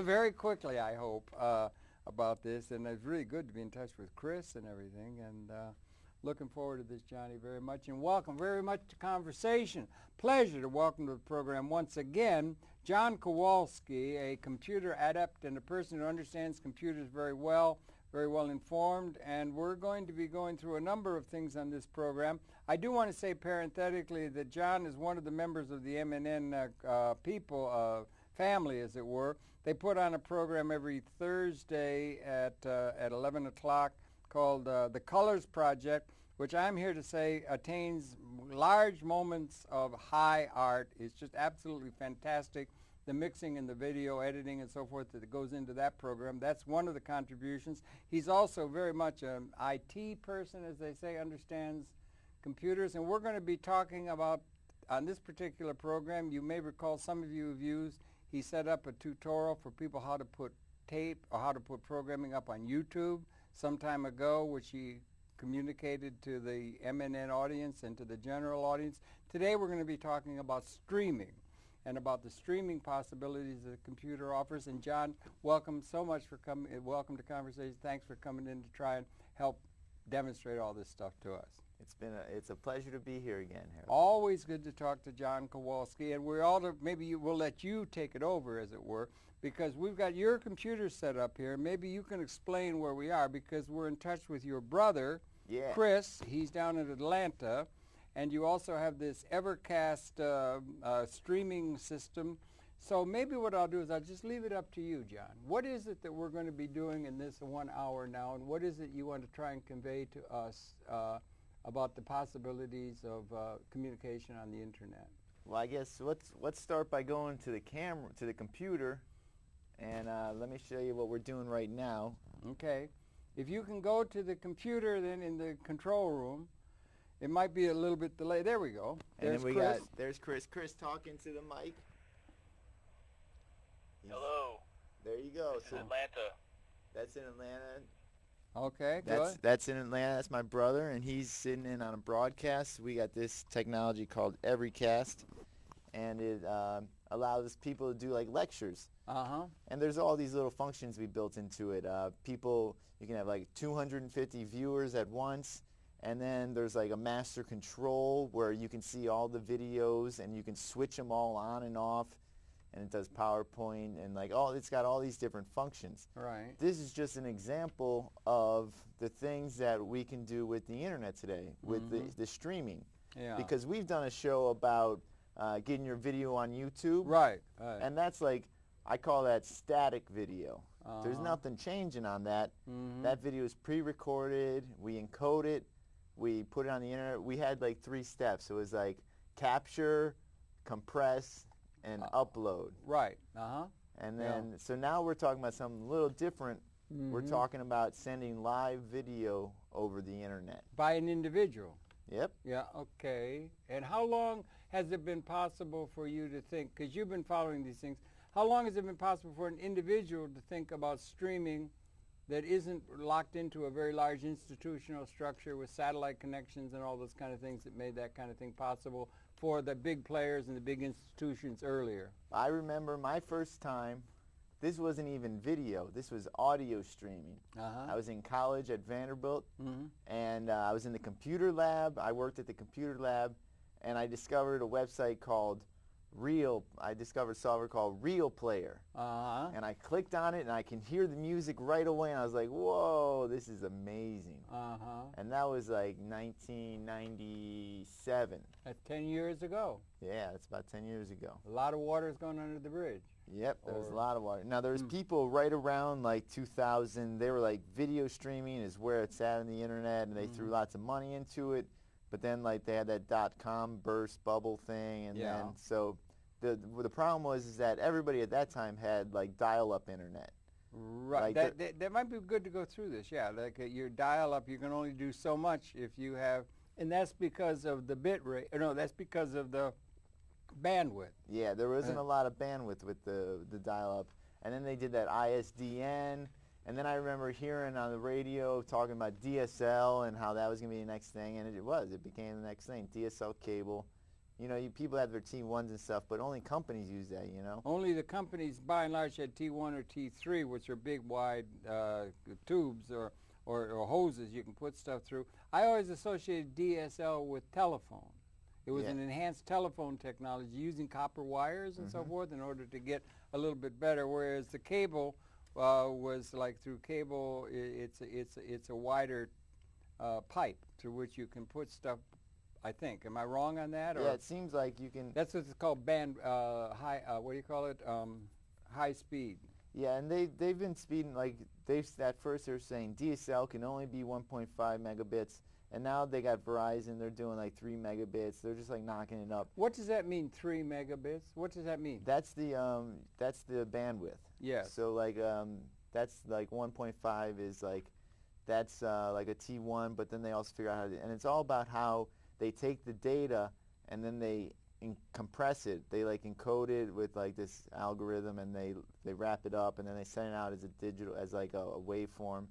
very quickly, I hope, about this. And it's really good to be in touch with Chris and everything. And looking forward to this, Johnny, very much. And welcome very much to Conversation. Pleasure to welcome to the program once again Jon Kowalski, a computer adept and a person who understands computers very well informed, and we're going to be going through a number of things on this program. I do want to say parenthetically that John is one of the members of the MNN family, as it were. They put on a program every Thursday at 11 o'clock called The Colors Project, which I'm here to say attains large moments of high art. It's just absolutely fantastic. The mixing and the video editing and so forth that goes into that program. That's one of the contributions. He's also very much an IT person, as they say, understands computers. And we're going to be talking about, on this particular program, you may recall, some of you have used, he set up a tutorial for people how to put tape or how to put programming up on YouTube some time ago, which he communicated to the MNN audience and to the general audience. Today we're going to be talking about streaming and about the streaming possibilities that the computer offers. And John, welcome so much for coming. Welcome to Conversation. Thanks for coming in to try and help demonstrate all this stuff to us. It's a pleasure to be here again, Harold. Always good to talk to Jon Kowalski, and we'll let you take it over, as it were, because we've got your computer set up here. Maybe you can explain where we are, because we're in touch with your brother, Chris. He's down in Atlanta. And you also have this Evercast streaming system. So maybe what I'll do is I'll just leave it up to you, John. What is it that we're going to be doing in this 1 hour now, and what is it you want to try and convey to us about the possibilities of communication on the Internet? Well, I guess let's start by going to the computer, and let me show you what we're doing right now. Okay. If you can go to the computer then in the control room. It might be a little bit delayed. There we go. There's Chris. There's Chris. Chris talking to the mic. Hello. There you go. That's in Atlanta. That's in Atlanta. Okay, good. That's in Atlanta. That's my brother, and he's sitting in on a broadcast. We got this technology called Evercast, and it allows people to do like lectures. And there's all these little functions we built into it. You can have like 250 viewers at once. And then there's like a master control where you can see all the videos and you can switch them all on and off, and it does PowerPoint and it's got all these different functions. Right. This is just an example of the things that we can do with the internet today, with the streaming. Yeah. Because we've done a show about getting your video on YouTube. Right. And that's I call that static video. There's nothing changing on that. That video is pre-recorded, we encode it, we put it on the internet. We had like 3 steps. It was like capture, compress, and upload. Right. And then, so now we're talking about something a little different. We're talking about sending live video over the internet. By an individual. Yep. Yeah, okay. And how long has it been possible for you to think, because you've been following these things, how long has it been possible for an individual to think about streaming that isn't locked into a very large institutional structure with satellite connections and all those kind of things that made that kind of thing possible for the big players and the big institutions earlier? I remember my first time, this wasn't even video, this was audio streaming. I was in college at Vanderbilt, and I was in the computer lab. I worked at the computer lab, and I discovered a website called I discovered software called Real Player. And I clicked on it, and I can hear the music right away, and I was like, whoa, this is amazing. And that was like 1997. That's 10 years ago. Yeah, that's about 10 years ago. A lot of water's going under the bridge. Yep, there was a lot of water. Now, there's people right around like 2000, they were like, video streaming is where it's at on the internet, and they threw lots of money into it. But then they had that .com burst bubble thing, and then so the problem was that everybody at that time had like dial-up internet. Right. That might be good to go through this. Yeah, like your dial-up, you can only do so much if you have, and that's because of the bit rate. No, that's because of the bandwidth. Yeah, there wasn't a lot of bandwidth with the dial-up, and then they did that ISDN. And then I remember hearing on the radio talking about DSL and how that was going to be the next thing, and it became the next thing. DSL cable You know, people have their T1s and stuff, but only companies use that, you know? Only the companies, by and large, had T1 or T3, which are big, wide tubes or hoses you can put stuff through. I always associated DSL with telephone. It was an enhanced telephone technology using copper wires and so forth in order to get a little bit better, whereas the cable was like through cable, it's a wider pipe through which you can put stuff, I think. Am I wrong on that? Yeah, it seems like you can... That's what it's called, band, high, what do you call it? High speed. Yeah, and they've been speeding, like, at first they were saying DSL can only be 1.5 megabits, and now they got Verizon, they're doing like 3 megabits. They're just like knocking it up. What does that mean, 3 megabits? What does that mean? That's the bandwidth. Yes. So like that's like 1.5 is like, that's like a T1, but then they also figure out how to, and it's all about how they take the data and then they compress it. They like encode it with like this algorithm, and they wrap it up, and then they send it out as a digital, as like a waveform,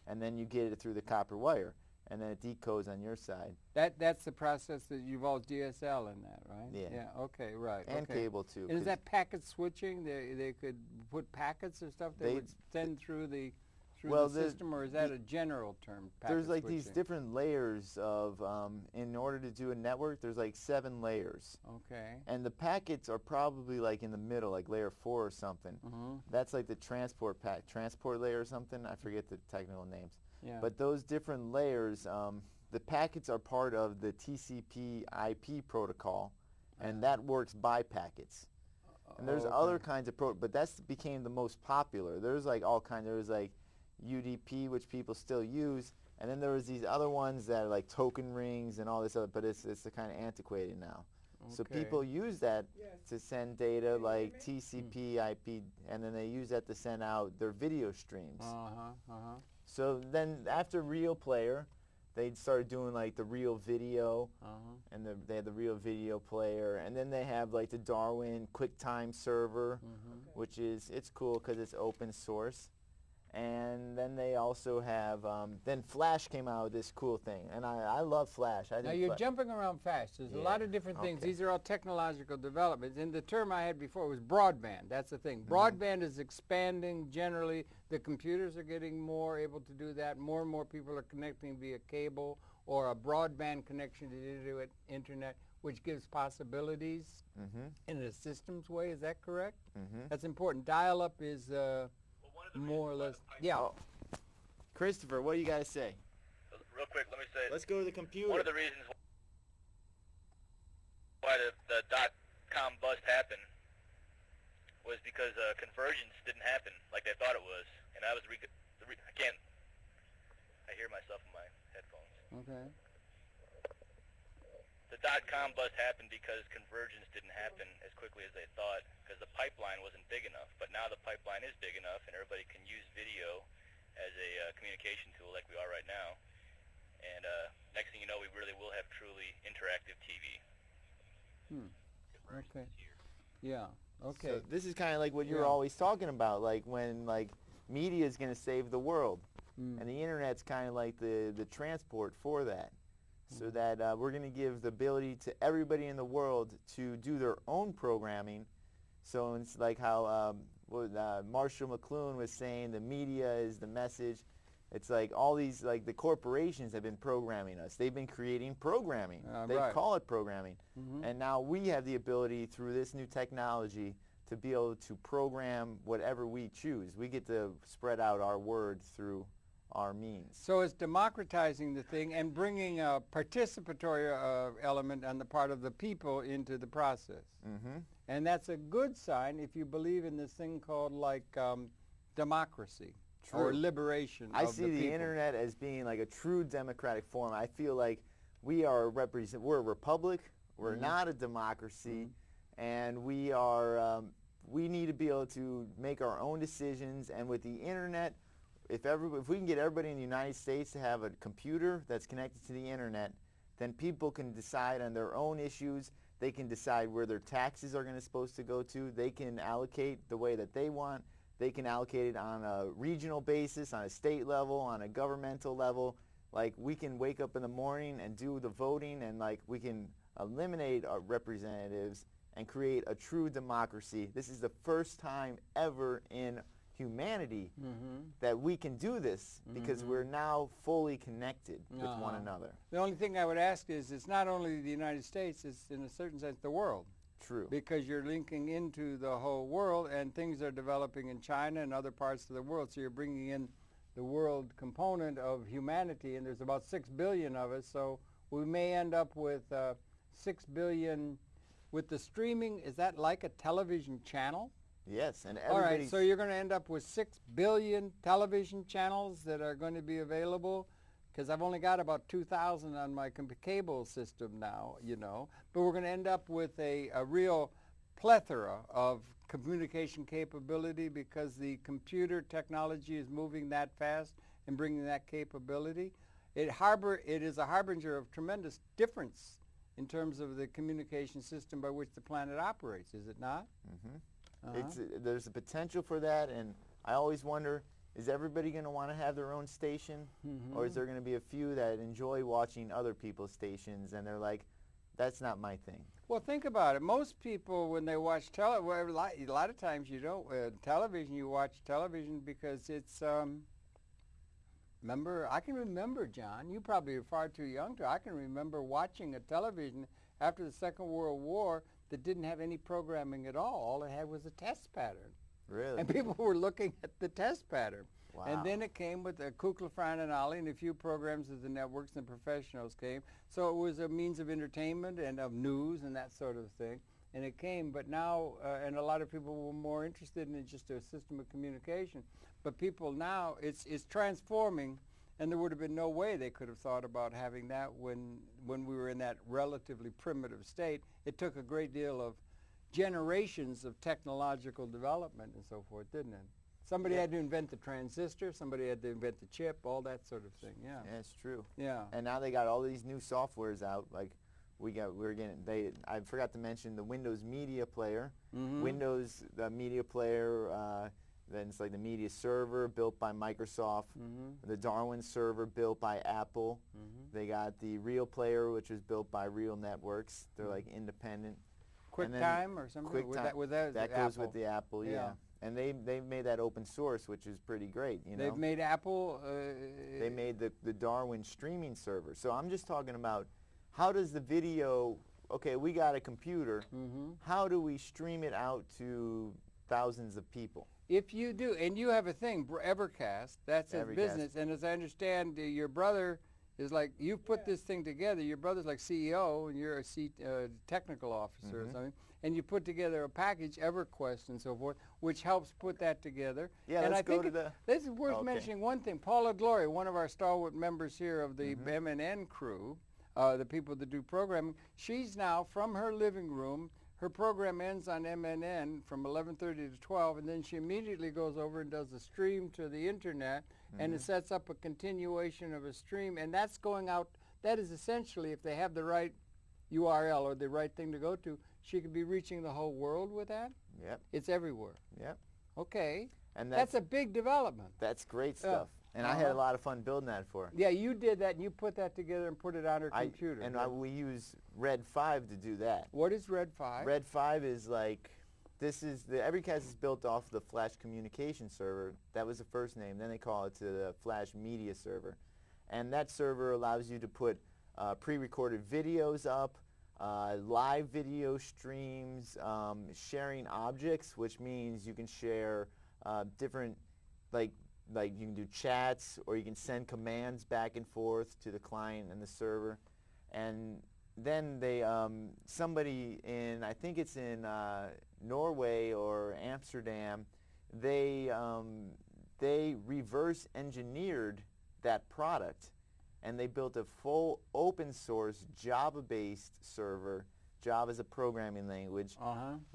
and then you get it through the copper wire, and then it decodes on your side. That's the process that involves DSL in that, right? Yeah. Yeah. Okay. Right. And okay. cable too. And is that packet switching? They could put packets or stuff that would send through the system, or is that a general term? There's like switching? these different layers of, in order to do a network, there's like 7 layers. Okay. And the packets are probably like in the middle, like layer 4 or something. That's like the transport layer or something. I forget the technical names. Yeah. But those different layers, the packets are part of the TCP IP protocol, and that works by packets. And there's other kinds of but that's became the most popular. There's like all kinds. There's like UDP, which people still use, and then there was these other ones that are like token rings and all this other, but it's kind of antiquated now. Okay. So people use that to send data like TCP, IP, and then they use that to send out their video streams. So then after Real Player, they started doing like the Real Video, and they had the Real Video Player, and then they have like the Darwin QuickTime server, which is, it's cool because it's open source. And then they also have, then Flash came out with this cool thing, and I love Flash. Now you're jumping around fast. There's a lot of different things. These are all technological developments. And the term I had before was broadband. That's the thing. Broadband is expanding generally. The computers are getting more able to do that. More and more people are connecting via cable or a broadband connection to the internet, which gives possibilities in a systems way. Is that correct? That's important. Dial-up is... more or less. Yeah. Oh. Christopher, what do you got to say? Real quick, let me say. Let's go to the computer. One of the reasons why the dot-com bust happened was because convergence didn't happen like they thought it was, and I was I hear myself in my headphones. Okay. The dot-com bust happened because convergence didn't happen as quickly as they thought, because the pipeline wasn't big enough. But now the pipeline is big enough, and everybody can use video as a communication tool like we are right now. And next thing you know, we really will have truly interactive TV. Okay. Yeah. Okay. So this is kind of like what you're always talking about, like when like media is going to save the world, and the internet's kind of like the transport for that. So that we're going to give the ability to everybody in the world to do their own programming. So it's like how Marshall McLuhan was saying, the media is the message. It's like all these, like the corporations have been programming us. They've been creating programming. They call it programming. And now we have the ability through this new technology to be able to program whatever we choose. We get to spread out our word through our means. So it's democratizing the thing and bringing a participatory element on the part of the people into the process. And that's a good sign if you believe in this thing called like democracy or liberation of the people. I see the internet as being like a true democratic form. I feel like we're a republic, we're not a democracy, and we are, we need to be able to make our own decisions, and with the internet, if we can get everybody in the United States to have a computer that's connected to the internet, then people can decide on their own issues. They can decide where their taxes are supposed to go to. They can allocate the way that they want. They can allocate it on a regional basis, on a state level, on a governmental level. Like we can wake up in the morning and do the voting, and like we can eliminate our representatives and create a true democracy. This is the first time ever in humanity that we can do this because we're now fully connected with one another. The only thing I would ask is it's not only the United States, it's in a certain sense the world. True. Because you're linking into the whole world, and things are developing in China and other parts of the world, so you're bringing in the world component of humanity, and there's about 6 billion of us, so we may end up with 6 billion with the streaming. Is that like a television channel? Yes, and all right, so you're going to end up with 6 billion television channels that are going to be available, because I've only got about 2,000 on my cable system now, you know, but we're going to end up with a real plethora of communication capability because the computer technology is moving that fast and bringing that capability. It is a harbinger of tremendous difference in terms of the communication system by which the planet operates, is it not? There's a potential for that, and I always wonder, is everybody going to want to have their own station, or is there going to be a few that enjoy watching other people's stations and they're like, that's not my thing? Well, think about it. Most people, when they watch television, a lot of times you don't television. You watch television because it's. Remember, I can remember, John. You probably are far too young to. I can remember watching a television after the Second World War that didn't have any programming at all. All it had was a test pattern. Really? And people were looking at the test pattern. Wow. And then it came with Kukla, Fran, and Ollie, and a few programs as the networks and professionals came. So it was a means of entertainment and of news and that sort of thing. And it came, but now, and a lot of people were more interested in just a system of communication. But people now, it's transforming, and there would have been no way they could have thought about having that when we were in that relatively primitive state. It took a great deal of generations of technological development and so forth, didn't it? Somebody had to invent the transistor, somebody had to invent the chip, all that sort of thing, yeah. Yeah, it's true. Yeah. And now they got all these new softwares out, like I forgot to mention the Windows Media Player. Windows Media Player, then it's like the Media Server built by Microsoft, the Darwin Server built by Apple. They got the Real Player, which was built by Real Networks. They're like independent. QuickTime or something? That goes with the Apple, yeah. And they've made that open source, which is pretty great, you know. They've made Apple... they made the Darwin streaming server. So I'm just talking about how does the video... Okay, we got a computer. How do we stream it out to thousands of people? If you do, and you have a thing, Evercast, that's his business, and as I understand, your brother is like, you put this thing together, your brother's like CEO, and you're a technical officer or something, and you put together a package, EverQuest and so forth, which helps put that together. Yeah, and let's I think go to the... This is worth mentioning one thing. Paula Gloria, one of our stalwart members here of the MNN crew, the people that do programming, she's now, from her living room, her program ends on MNN from 11:30 to 12, and then she immediately goes over and does a stream to the internet, and it sets up a continuation of a stream, and that's going out. That is essentially, if they have the right URL or the right thing to go to, she could be reaching the whole world with that. Yep. It's everywhere. Yep. Okay. And that's a big development. That's great stuff. And I had a lot of fun building that for her. Yeah, you did that, and you put that together and put it on her computer. And we use Red 5 to do that. What is Red 5? Red 5 is like, Evercast is built off the Flash Communication Server. That was the first name. Then they call it to the Flash Media Server. And that server allows you to put pre-recorded videos up, live video streams, sharing objects, which means you can share different, like you can do chats, or you can send commands back and forth to the client and the server. And then they, somebody in, I think it's in Norway or Amsterdam, they reverse engineered that product, and they built a full open source Java-based server. Java is a programming language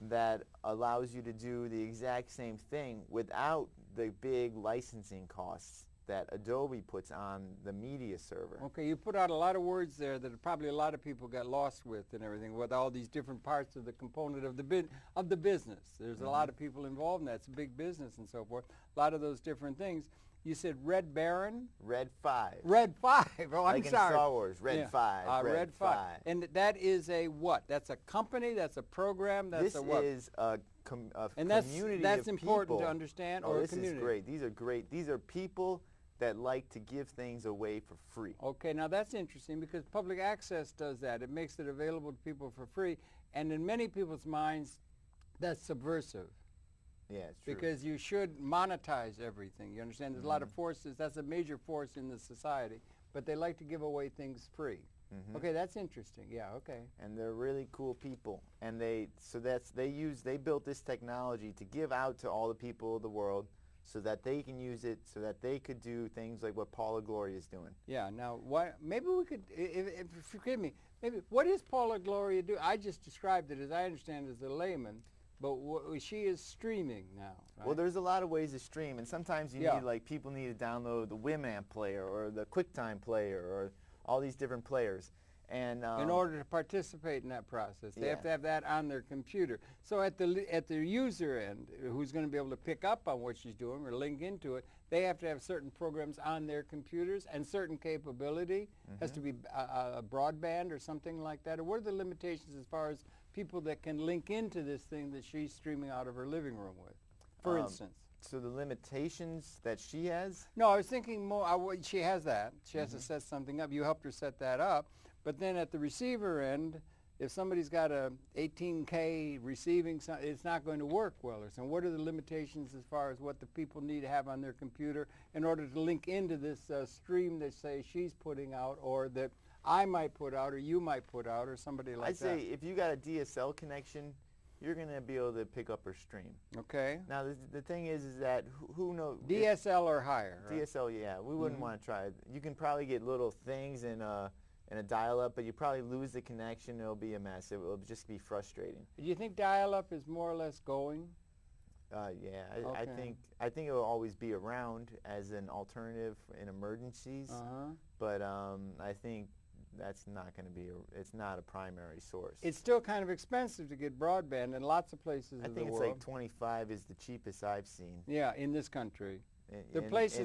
that allows you to do the exact same thing without the big licensing costs. that Adobe puts on the media server. Okay, you put out a lot of words there that probably a lot of people got lost with and everything, with all these different parts of the component of the business. There's a lot of people involved in that. It's a big business and so forth. A lot of those different things. You said Red Baron? Red 5. Red 5. Oh, like I'm sorry. In Star Wars, Red 5. Red 5. And that is a what? That's a company? That's a program? That's a what? This is a and community that's of important people. to understand. Oh, or this community. is great. These are great. These are people that like to give things away for free. Okay, now that's interesting because public access does that. It makes it available to people for free, and in many people's minds, that's subversive. Yeah, it's true. Because you should monetize everything. You understand? There's a lot of forces. That's a major force in the society, but they like to give away things free. Okay, that's interesting. Yeah, okay. And they're really cool people, and they built this technology to give out to all the people of the world, so that they can use it, so that they could do things like what Paula Gloria is doing. Yeah. Now, maybe we could, if forgive me, maybe what does Paula Gloria do? I just described it as I understand it as a layman, but she is streaming now. Right? Well, there's a lot of ways to stream, and sometimes you need, like, people need to download the Winamp player or the QuickTime player or all these different players. And in order to participate in that process, they have to have that on their computer. So at the user end, who's going to be able to pick up on what she's doing or link into it, they have to have certain programs on their computers and certain capability. Has to be a broadband or something like that. Or what are the limitations as far as people that can link into this thing that she's streaming out of her living room with, for instance? So the limitations that she has? No, I was thinking more. She has that. She has to set something up. You helped her set that up. But then at the receiver end, if somebody's got a 18K receiving, it's not going to work well. Or so what are the limitations as far as what the people need to have on their computer in order to link into this stream that, say, she's putting out, or that I might put out, or you might put out, or somebody like that? I'd say if you got a DSL connection, you're going to be able to pick up her stream. Okay. Now, the thing is that who knows? DSL or higher, right? DSL, yeah. We wouldn't want to try it. You can probably get little things in a dial-up, but you probably lose the connection. It'll be a mess. It will just be frustrating. Do you think dial-up is more or less going? Yeah, I think it will always be around as an alternative in emergencies. But I think that's not going to be. It's not a primary source. It's still kind of expensive to get broadband in lots of places of the world. I think it's like 25 is the cheapest I've seen. Yeah, in this country. In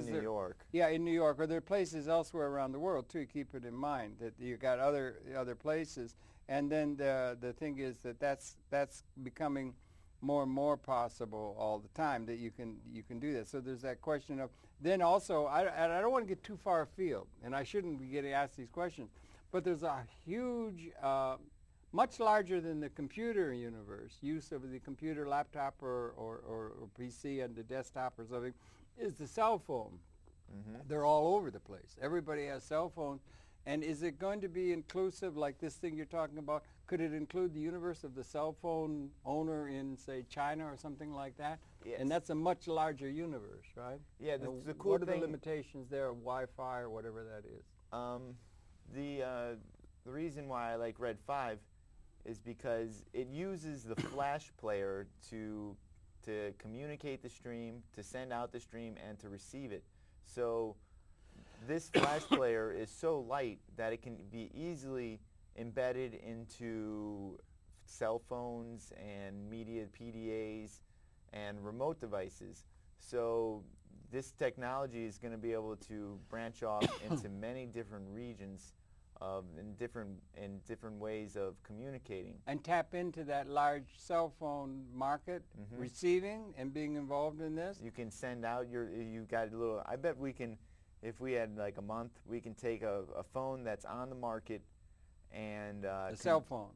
New York. Yeah, in New York, or there are places elsewhere around the world too. Keep it in mind that you got other places, and then the thing is that that's becoming more and more possible all the time, that you can do that. So there's that question of, then also I don't want to get too far afield, and I shouldn't be getting asked these questions, but there's a huge, much larger than the computer universe, use of the computer, laptop, or PC and the desktop or something, is the cell phone. They're all over the place. Everybody has cell phones. And is it going to be inclusive, like this thing you're talking about? Could it include the universe of the cell phone owner in, say, China or something like that? Yes. And that's a much larger universe, right? Yeah, the cool what are thing, the limitations there of Wi-Fi or whatever that is? The reason why I like Red 5 is because it uses the Flash player to communicate the stream, to send out the stream, and to receive it. So this Flash player is so light that it can be easily embedded into cell phones and media PDAs and remote devices. So this technology is going to be able to branch off into many different regions in different ways of communicating. And tap into that large cell phone market, receiving and being involved in this? You can send out you got a little, I bet we can, if we had like a month, we can take a phone that's on the market and a cell phone.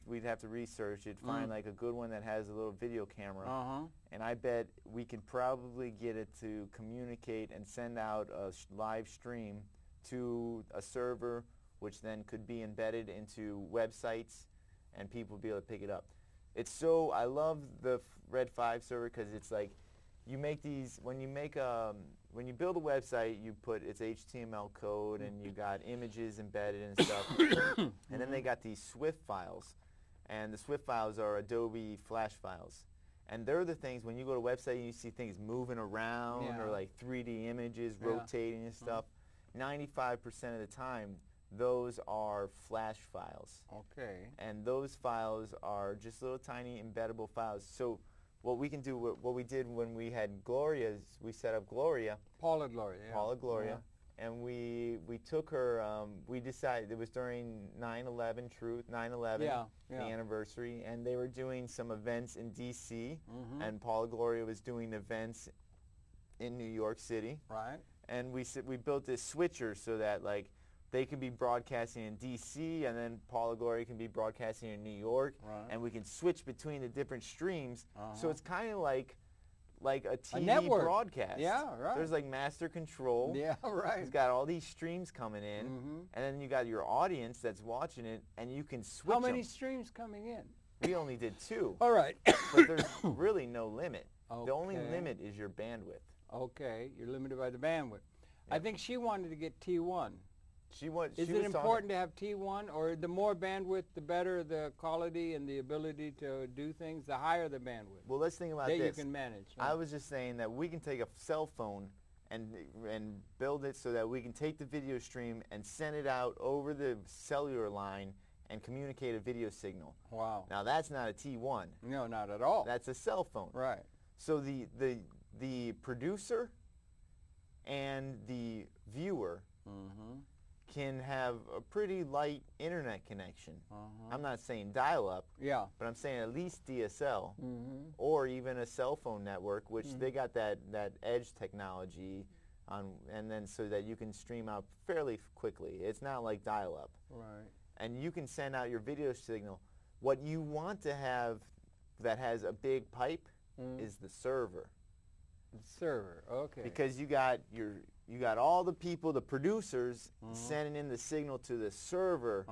We'd have to research it, find like a good one that has a little video camera, and I bet we could probably get it to communicate and send out a live stream to a server, which then could be embedded into websites, and people would be able to pick it up. I love the Red 5 server because it's like, you make these, when you build a website, you put its HTML code and you got images embedded and stuff, and then they got these Swift files, and the Swift files are Adobe Flash files, And they're the things, when you go to a website and you see things moving around or like 3D images rotating and stuff, 95% of the time, those are flash files. Okay. And those files are just little tiny embeddable files. So what we can do, what we did when we had Gloria, is we set up Gloria. Paula Gloria. Yeah. Paula Gloria. And we took her, we decided, it was during 9/11 Truth, 9/11, the anniversary, and they were doing some events in D.C., and Paula Gloria was doing events in New York City. Right. And we built this switcher so that, like, they could be broadcasting in D.C., and then Paula Gloria can be broadcasting in New York, and we can switch between the different streams. So it's kind of like a TV broadcast. Yeah, right. There's like master control. Yeah, right. It's got all these streams coming in, and then you got your audience that's watching it, and you can switch How many them. streams coming in? We only did 2. All right. But there's really no limit. Okay. The only limit is your bandwidth. Okay, you're limited by the bandwidth. I think she wanted to get T1. Is it important to have T1, or the more bandwidth, the better the quality and the ability to do things, the higher the bandwidth? Well, let's think about this. That you can manage. I was just saying that we can take a cell phone and build it so that we can take the video stream and send it out over the cellular line and communicate a video signal. Wow. Now, that's not a T1. No, not at all. That's a cell phone. Right. So the producer and the viewer can have a pretty light internet connection. I'm not saying dial-up, but I'm saying at least DSL, or even a cell phone network, which they got that edge technology on, and then so that you can stream out fairly quickly. It's not like dial-up. Right. And you can send out your video signal. What you want to have that has a big pipe is the server. The server, okay. Because you got all the people, the producers, sending in the signal to the server,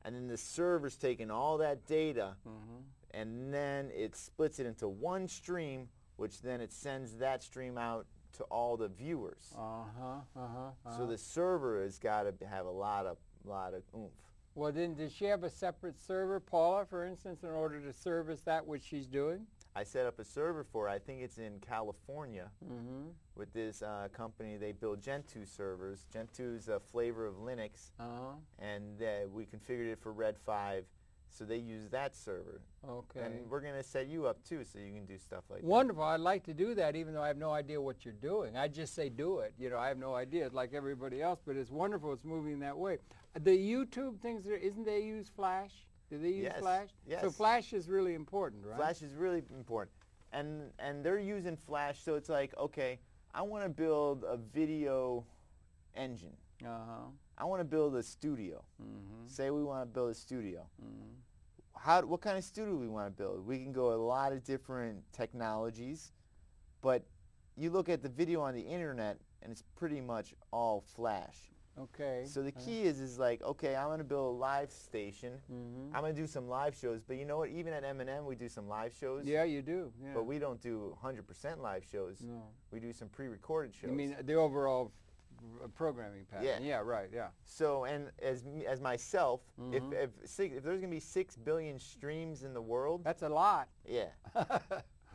and then the server's taking all that data, and then it splits it into one stream, which then it sends that stream out to all the viewers. So the server has got to have a lot of oomph. Well, then, does she have a separate server, Paula, for instance, in order to service that which she's doing? I set up a server for her. I think it's in California with this company. They build Gentoo servers. Gentoo is a flavor of Linux, and we configured it for Red 5, so they use that server. Okay. And we're going to set you up, too, so you can do stuff like that. Wonderful. I'd like to do that, even though I have no idea what you're doing. I just say do it. You know, I have no idea. It's like everybody else, but it's wonderful. It's moving that way. The YouTube things, isn't they use Flash? Do they use Flash? Yes. So Flash is really important, right? Flash is really important. And they're using Flash, so it's like, okay, I want to build a video engine. I want to build a studio. Say we want to build a studio. What kind of studio we want to build? We can go a lot of different technologies, but you look at the video on the internet, and it's pretty much all Flash. Okay. So the key is like, okay, I'm going to build a live station. I'm going to do some live shows. But you know what? Even at M&M, we do some live shows. Yeah, you do. Yeah. But we don't do 100% live shows. No. We do some pre-recorded shows. You mean the overall programming pattern? Yeah, right, yeah. So, and as myself, if there's going to be 6 billion streams in the world. That's a lot. Yeah.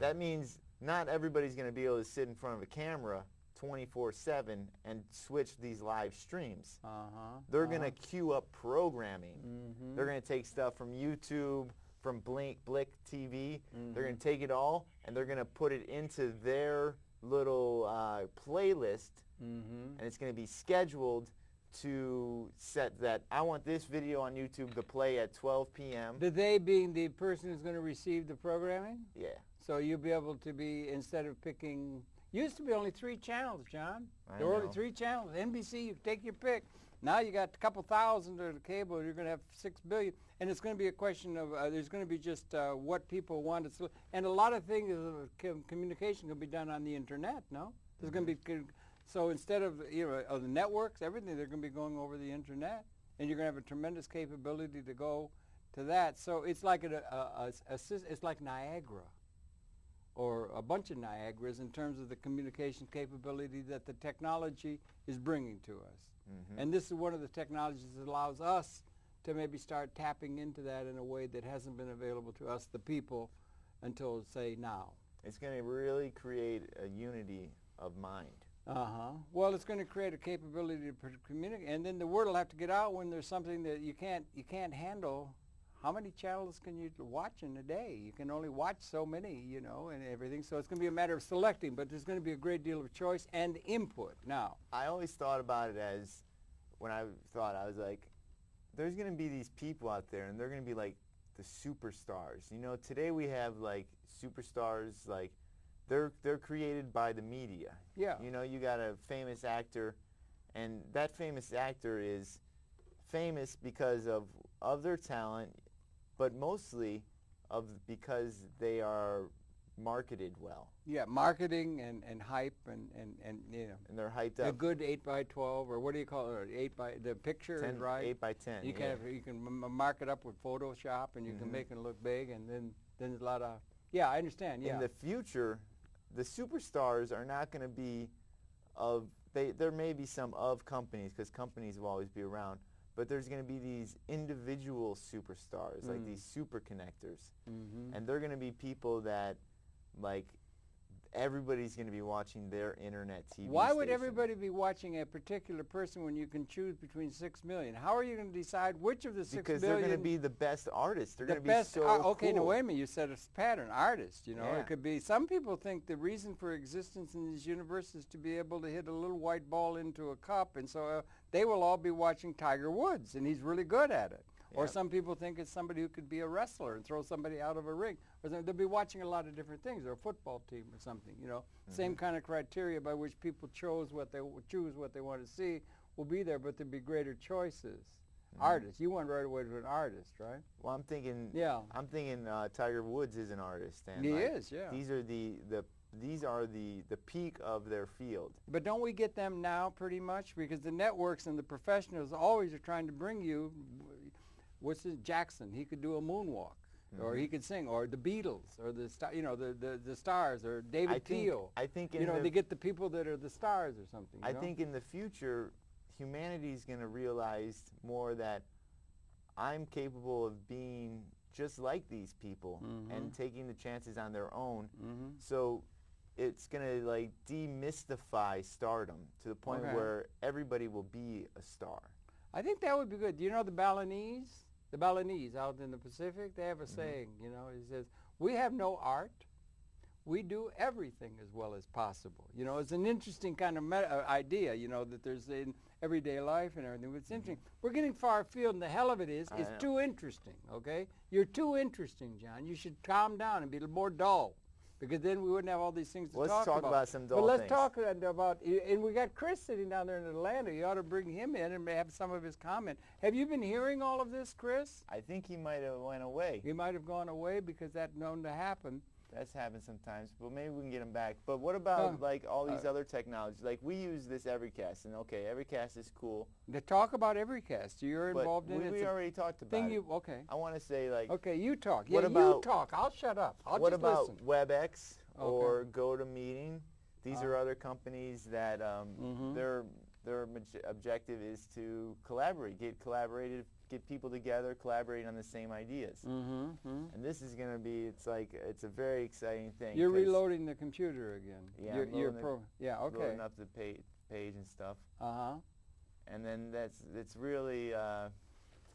That means not everybody's going to be able to sit in front of a camera 24/7 and switch these live streams. They're going to queue up programming. They're going to take stuff from YouTube, from Blick TV. They're going to take it all, and they're going to put it into their little playlist, and it's going to be scheduled to set that I want this video on YouTube to play at 12 p.m. The they being the person who's going to receive the programming? Yeah. So you'll be able to be, instead of picking... Used to be only 3 channels, John. There were only 3 channels. NBC, you take your pick. Now you got a couple thousand of the cable. You're going to have 6 billion. And it's going to be a question of, there's going to be just what people want. And a lot of things, communication can be done on the internet, no? There's going to be, so instead of, the networks, everything, they're going to be going over the internet. And you're going to have a tremendous capability to go to that. So it's like it's like Niagara, or a bunch of Niagaras in terms of the communication capability that the technology is bringing to us. And this is one of the technologies that allows us to maybe start tapping into that in a way that hasn't been available to us, the people, until, say, now. It's going to really create a unity of mind. Well, it's going to create a capability to communicate, and then the word will have to get out when there's something that you can't handle. How many channels can you watch in a day? You can only watch so many, you know, and everything. So it's going to be a matter of selecting, but there's going to be a great deal of choice and input. Now, I always thought about it as, when I was like, there's going to be these people out there, and they're going to be like the superstars. You know, today we have like superstars, like they're created by the media. Yeah. You know, you got a famous actor, and that famous actor is famous because of their talent, but mostly because they are marketed well. Yeah, marketing and hype and you know. And they're hyped up. A good 8x12, or what do you call it? 8x, the picture 10, is right. 8x10. You can mark it up with Photoshop, and you can make it look big, and then there's a lot of, yeah, I understand. Yeah. In the future, the superstars are not going to be there may be some of companies, because companies will always be around, but there's going to be these individual superstars, like these super connectors. And they're going to be people that, like, everybody's going to be watching their internet TV Why would station. everybody be watching a particular person when you can choose between 6 million? How are you going to decide which of the 6 million? Because they're going to be the best artists. They're going to be so okay, cool. now wait a minute. You said it's pattern. Artist, you know. Yeah. It could be, some people think the reason for existence in this universe is to be able to hit a little white ball into a cup, and so they will all be watching Tiger Woods, and he's really good at it. Or some people think it's somebody who could be a wrestler and throw somebody out of a ring. Or they'll be watching a lot of different things, or a football team or something, you know. Same kind of criteria by which people choose what they want to see will be there, but there'll be greater choices. Artists. You went right away to an artist, right? Well, I'm thinking Tiger Woods is an artist. And he is, yeah. These are the peak of their field. But don't we get them now pretty much? Because the networks and the professionals always are trying to bring you, what's his, Jackson, he could do a moonwalk, or he could sing, or the Beatles, or the stars, or David Thiel. I think they get the people that are the stars or something. I think in the future, humanity's going to realize more that I'm capable of being just like these people and taking the chances on their own. So it's going to like demystify stardom to the point where everybody will be a star. I think that would be good. Do you know the Balinese? The Balinese out in the Pacific, they have a saying, you know, it says, we have no art, we do everything as well as possible. You know, it's an interesting kind of idea, you know, that there's in everyday life and everything. It's interesting. We're getting far afield, and the hell of it is, it's too interesting, okay? You're too interesting, John. You should calm down and be a little more dull, because then we wouldn't have all these things to talk about. Let's talk about some dull things. But let's things. talk about, and we got Chris sitting down there in Atlanta. You ought to bring him in and have some of his comment. Have you been hearing all of this, Chris? I think he might have went away. He might have gone away because that's known to happen. That's happened sometimes, but maybe we can get him back. But what about like all these other technologies? Like we use this Evercast, and okay, Evercast is cool. To talk about Evercast, you're involved in it. We already talked about it. Okay. I want to say like. Okay, you talk. What yeah, about, you talk. I'll shut up. I'll what just about listen. WebEx or GoToMeeting? These are other companies that their objective is to collaborate, get people together, collaborate on the same ideas. And this is going to be, it's a very exciting thing. You're reloading the computer again. Yeah, okay. Loading up the page and stuff. And then it's really,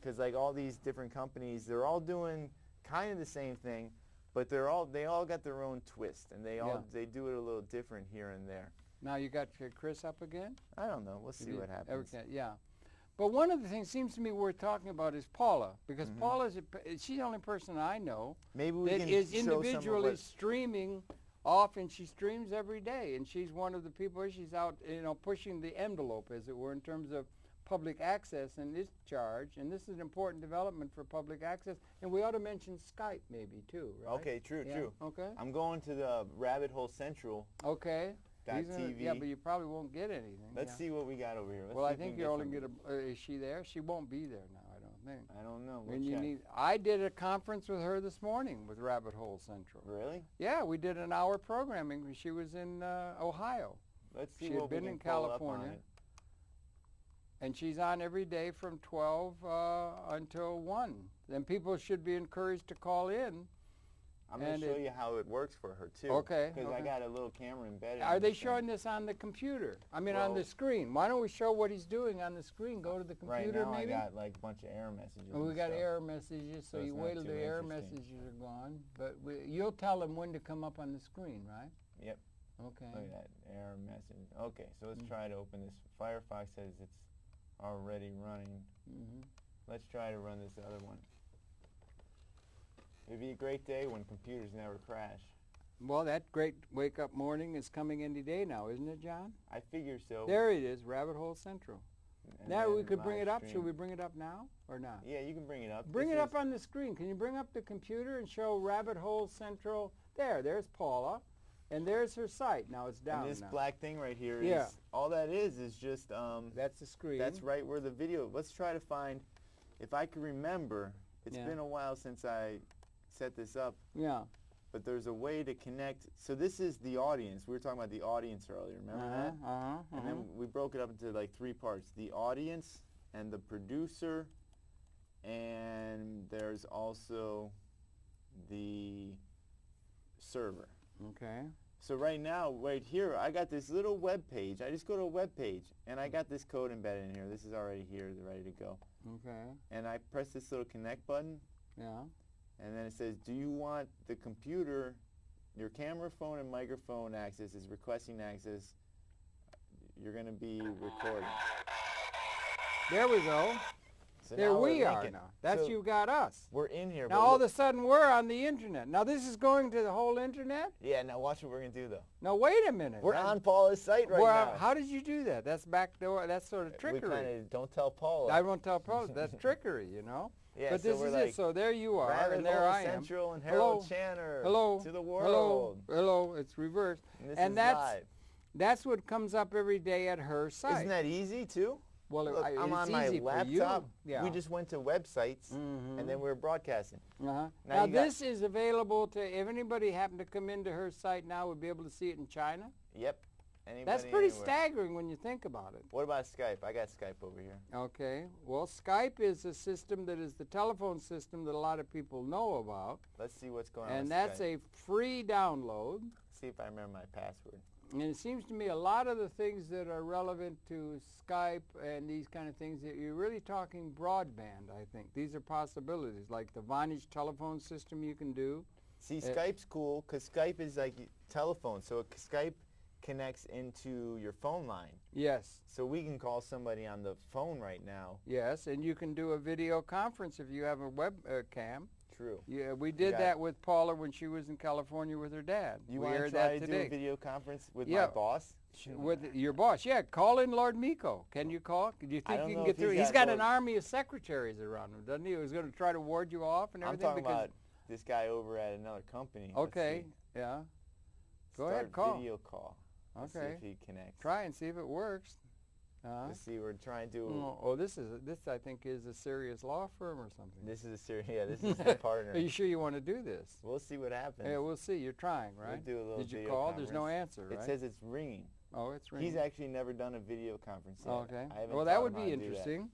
because like all these different companies, they're all doing kind of the same thing, but they all got their own twist, and they do it a little different here and there. Now you got Chris up again? I don't know. We'll see what happens. Yeah. But one of the things seems to me worth talking about is Paula, because Paula's she's the only person I know that is individually streaming off, and she streams every day, and she's one of the people. She's out, you know, pushing the envelope, as it were, in terms of public access and its charge, and this is an important development for public access. And we ought to mention Skype maybe too, right? Okay, true. Okay. I'm going to the Rabbit Hole Central. Okay. .tv. Yeah, but you probably won't get anything. Let's see what we got over here. Well, I think you're only going to, is she there? She won't be there now, I don't think. I don't know. I did a conference with her this morning with Rabbit Hole Central. Really? Yeah, we did an hour programming. She was in Ohio. Let's see she what had been in California. And she's on every day from 12 until 1. Then people should be encouraged to call in. I'm going to show you how it works for her, too. Okay. Because I got a little camera embedded. Are they showing this on the computer? I mean, on the screen. Why don't we show what he's doing on the screen? Go to the computer, right now maybe? I got like a bunch of error messages. Oh, we got error messages, so you wait till the error messages are gone. But you'll tell them when to come up on the screen, right? Yep. Okay. Look at that error message. Okay, so let's try to open this. Firefox says it's already running. Let's try to run this other one. It'd be a great day when computers never crash. Well, that great wake-up morning is coming any day now, isn't it, John? I figure so. There it is, Rabbit Hole Central. And now we could bring it up. stream. Should we bring it up now or not? Yeah, you can bring it up. Bring it up on the screen. Can you bring up the computer and show Rabbit Hole Central? There's Paula, and there's her site. Now it's down. And this now. black thing right here is all that is just that's the screen. That's right where the video. Let's try to find, if I can remember. It's been a while since I set this up. Yeah. But there's a way to connect. So this is the audience. We were talking about the audience earlier. Remember that? And then we broke it up into like 3 parts: the audience and the producer, and there's also the server. Okay. So right now, right here, I got this little web page. I just go to a web page, and I got this code embedded in here. This is already here, ready to go. Okay. And I press this little connect button. Yeah. And then it says, do you want the computer, your camera, phone, and microphone access is requesting access. You're going to be recording. There we go. So there we are now. That's you got us. We're in here. Now all of a sudden we're on the internet. Now this is going to the whole internet? Yeah, now watch what we're going to do though. Now wait a minute. We're on Paula's site right now. How did you do that? That's backdoor. That's sort of trickery. We kind of don't tell Paula. I won't tell Paula. That's trickery, you know. Yeah, but so this is like, it. So there you are, Rabbit and there Hole I am. Central and Harold Channer. Hello. To the world. Hello. It's reversed. And that's live. That's what comes up every day at her site. Isn't that easy too? Well, look, it's I'm on my easy laptop. For you. Yeah. We just went to websites, and then we were broadcasting. Now this is available to, if anybody happened to come into her site now, would be able to see it in China? Yep. Anybody That's pretty anywhere. staggering when you think about it. What about Skype? I got Skype over here. Okay. Well, Skype is a system that is the telephone system that a lot of people know about. Let's see what's going on And with that's Skype. a free download. See if I remember my password. And it seems to me a lot of the things that are relevant to Skype and these kind of things, you're really talking broadband, I think. These are possibilities, like the Vonage telephone system you can do. See, Skype's cool because Skype is like telephone. So Skype connects into your phone line. Yes. So we can call somebody on the phone right now. Yes, and you can do a video conference if you have a webcam. True. Yeah, we did that with Paula when she was in California with her dad. You want to try to do a video conference with my boss? With your boss, yeah. Call in Lord Miko. Can you call? Do you think you can get through? He's got an army of secretaries around him, doesn't he? Who's going to try to ward you off and everything? I'm talking about this guy over at another company. Okay, yeah. Go ahead, call. Video call. Okay. See if he connects. Try and see if it works. Let's see. We're trying to. This I think is a serious law firm or something. This is a serious. Yeah, this is the partner. Are you sure you want to do this? We'll see what happens. Yeah, we'll see. You're trying, right? We'll do a little. Did you video call? conference. There's no answer, right? It says it's ringing. Oh, it's ringing. He's actually never done a video conference yet. Okay. Well, that would be interesting.